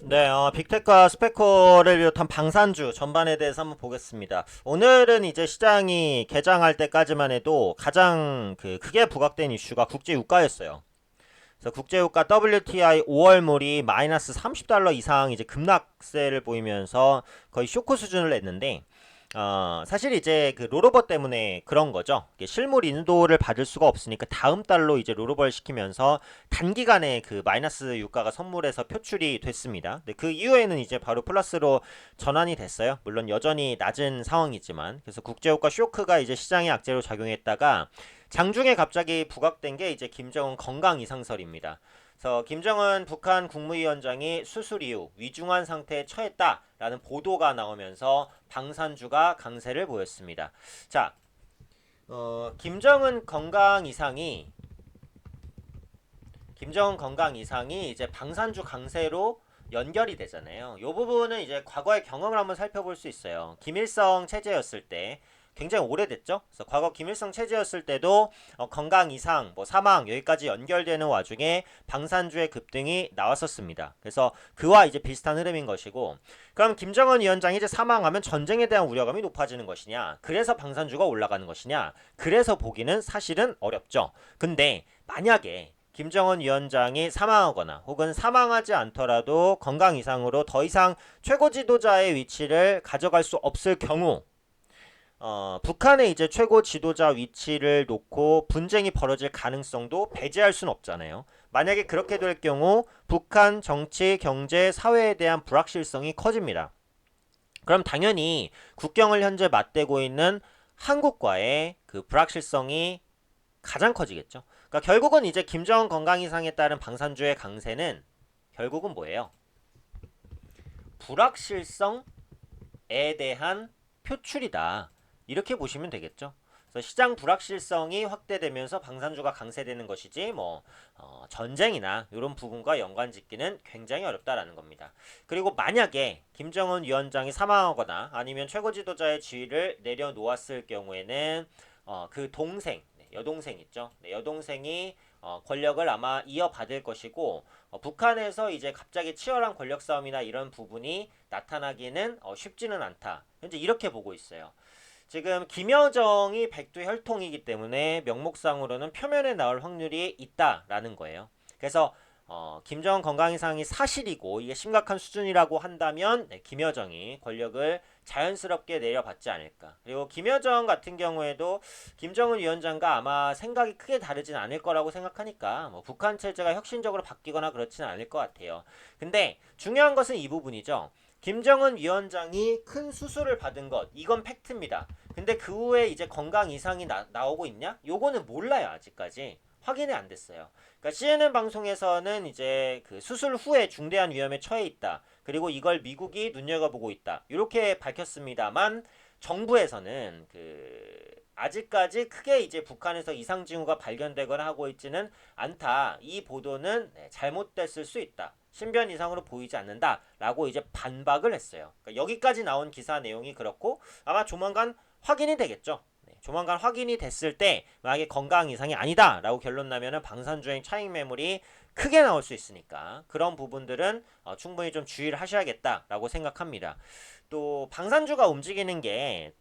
네, 빅테크와 스페코를 비롯한 방산주 전반에 대해서 한번 보겠습니다. 오늘은 이제 시장이 개장할 때까지만 해도 가장 크게 부각된 이슈가 국제 유가였어요. 그래서 국제 유가 WTI 5월물이 마이너스 30달러 이상 이제 급락세를 보이면서 거의 쇼크 수준을 냈는데 사실 이제 그 롤오버 때문에 그런 거죠. 실물 인도를 받을 수가 없으니까 다음 달로 이제 롤오버를 시키면서 단기간에 그 마이너스 유가가 선물에서 표출이 됐습니다. 근데 그 이후에는 이제 바로 플러스로 전환이 됐어요. 물론 여전히 낮은 상황이지만. 그래서 국제유가 쇼크가 이제 시장의 악재로 작용했다가 장중에 갑자기 부각된 게 이제 김정은 건강 이상설입니다. 그래서 김정은 북한 국무위원장이 수술 이후 위중한 상태에 처했다라는 보도가 나오면서 방산주가 강세를 보였습니다. 자, 김정은 건강 이상이 이제 방산주 강세로 연결이 되잖아요. 이 부분은 이제 과거의 경험을 한번 살펴볼 수 있어요. 김일성 체제였을 때 굉장히 오래됐죠. 그래서 과거 김일성 체제였을 때도 건강 이상, 뭐 사망 여기까지 연결되는 와중에 방산주의 급등이 나왔었습니다. 그래서 그와 이제 비슷한 흐름인 것이고, 그럼 김정은 위원장이 이제 사망하면 전쟁에 대한 우려감이 높아지는 것이냐? 그래서 방산주가 올라가는 것이냐? 그래서 보기는 사실은 어렵죠. 근데 만약에 김정은 위원장이 사망하거나 혹은 사망하지 않더라도 건강 이상으로 더 이상 최고 지도자의 위치를 가져갈 수 없을 경우 북한의 이제 최고 지도자 위치를 놓고 분쟁이 벌어질 가능성도 배제할 수는 없잖아요. 만약에 그렇게 될 경우 북한 정치, 경제, 사회에 대한 불확실성이 커집니다. 그럼 당연히 국경을 현재 맞대고 있는 한국과의 그 불확실성이 가장 커지겠죠. 그러니까 결국은 이제 김정은 건강 이상에 따른 방산주의 강세는 결국은 뭐예요? 불확실성에 대한 표출이다. 이렇게 보시면 되겠죠. 그래서 시장 불확실성이 확대되면서 방산주가 강세되는 것이지 전쟁이나 이런 부분과 연관짓기는 굉장히 어렵다라는 겁니다. 그리고 만약에 김정은 위원장이 사망하거나 아니면 최고 지도자의 지위를 내려놓았을 경우에는 그 동생 여동생 있죠. 네, 여동생이 권력을 아마 이어받을 것이고 북한에서 이제 갑자기 치열한 권력 싸움이나 이런 부분이 나타나기는 쉽지는 않다. 현재 이렇게 보고 있어요. 지금 김여정이 백두 혈통이기 때문에 명목상으로는 표면에 나올 확률이 있다라는 거예요. 그래서 김정은 건강 이상이 사실이고 이게 심각한 수준이라고 한다면 김여정이 권력을 자연스럽게 내려받지 않을까. 그리고 김여정 같은 경우에도 김정은 위원장과 아마 생각이 크게 다르진 않을 거라고 생각하니까 뭐 북한 체제가 혁신적으로 바뀌거나 그렇지는 않을 것 같아요. 근데 중요한 것은 이 부분이죠. 김정은 위원장이 큰 수술을 받은 것 이건 팩트입니다. 근데 그 후에 이제 건강 이상이 나오고 있냐? 요거는 몰라요 아직까지. 확인이 안 됐어요. 그러니까 CNN 방송에서는 이제 그 수술 후에 중대한 위험에 처해 있다. 그리고 이걸 미국이 눈여겨보고 있다. 이렇게 밝혔습니다만 정부에서는 아직까지 크게 이제 북한에서 이상 징후가 발견되거나 하고 있지는 않다. 이 보도는 잘못됐을 수 있다. 신변 이상으로 보이지 않는다라고 이제 반박을 했어요. 그러니까 여기까지 나온 기사 내용이 그렇고 아마 조만간 확인이 되겠죠. 조만간 확인이 됐을 때 만약에 건강 이상이 아니다라고 결론 나면은 방산주행 차익 매물이 크게 나올 수 있으니까 그런 부분들은 충분히 좀 주의를 하셔야겠다라고 생각합니다. 또 방산주가 움직이는 게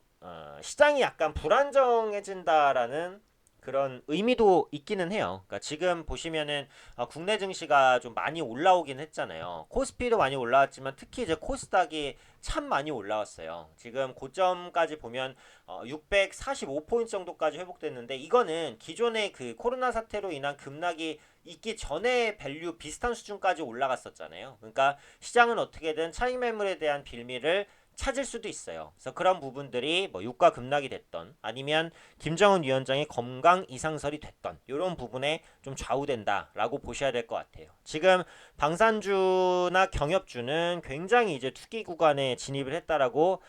시장이 약간 불안정해진다라는 그런 의미도 있기는 해요. 그러니까 지금 보시면은 국내 증시가 좀 많이 올라오긴 했잖아요. 코스피도 많이 올라왔지만 특히 이제 코스닥이 참 많이 올라왔어요. 지금 고점까지 보면 645포인트 정도까지 회복됐는데 이거는 기존의 그 코로나 사태로 인한 급락이 있기 전에 밸류 비슷한 수준까지 올라갔었잖아요. 그러니까 시장은 어떻게든 차익 매물에 대한 빌미를 찾을 수도 있어요. 그래서 그런 부분들이 뭐 유가 급락이 됐던 아니면 김정은 위원장의 건강 이상설이 됐던 이런 부분에 좀 좌우된다라고 보셔야 될 것 같아요. 지금 방산주나 경협주는 굉장히 이제 투기 구간에 진입을 했다라고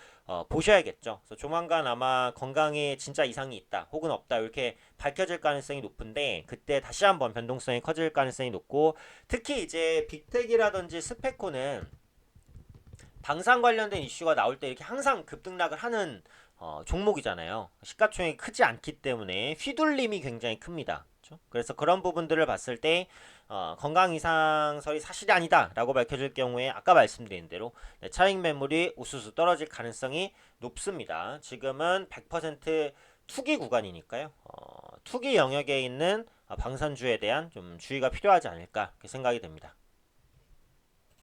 보셔야겠죠. 그래서 조만간 아마 건강에 진짜 이상이 있다 혹은 없다 이렇게 밝혀질 가능성이 높은데 그때 다시 한번 변동성이 커질 가능성이 높고 특히 이제 빅텍이라든지 스페코는 방산 관련된 이슈가 나올 때 이렇게 항상 급등락을 하는 종목이잖아요. 시가총액이 크지 않기 때문에 휘둘림이 굉장히 큽니다. 그렇죠? 그래서 그런 부분들을 봤을 때 건강 이상설이 사실이 아니다라고 밝혀질 경우에 아까 말씀드린 대로 차익 매물이 우수수 떨어질 가능성이 높습니다. 지금은 100% 투기 구간이니까요. 투기 영역에 있는 방산주에 대한 좀 주의가 필요하지 않을까 그렇게 생각이 됩니다.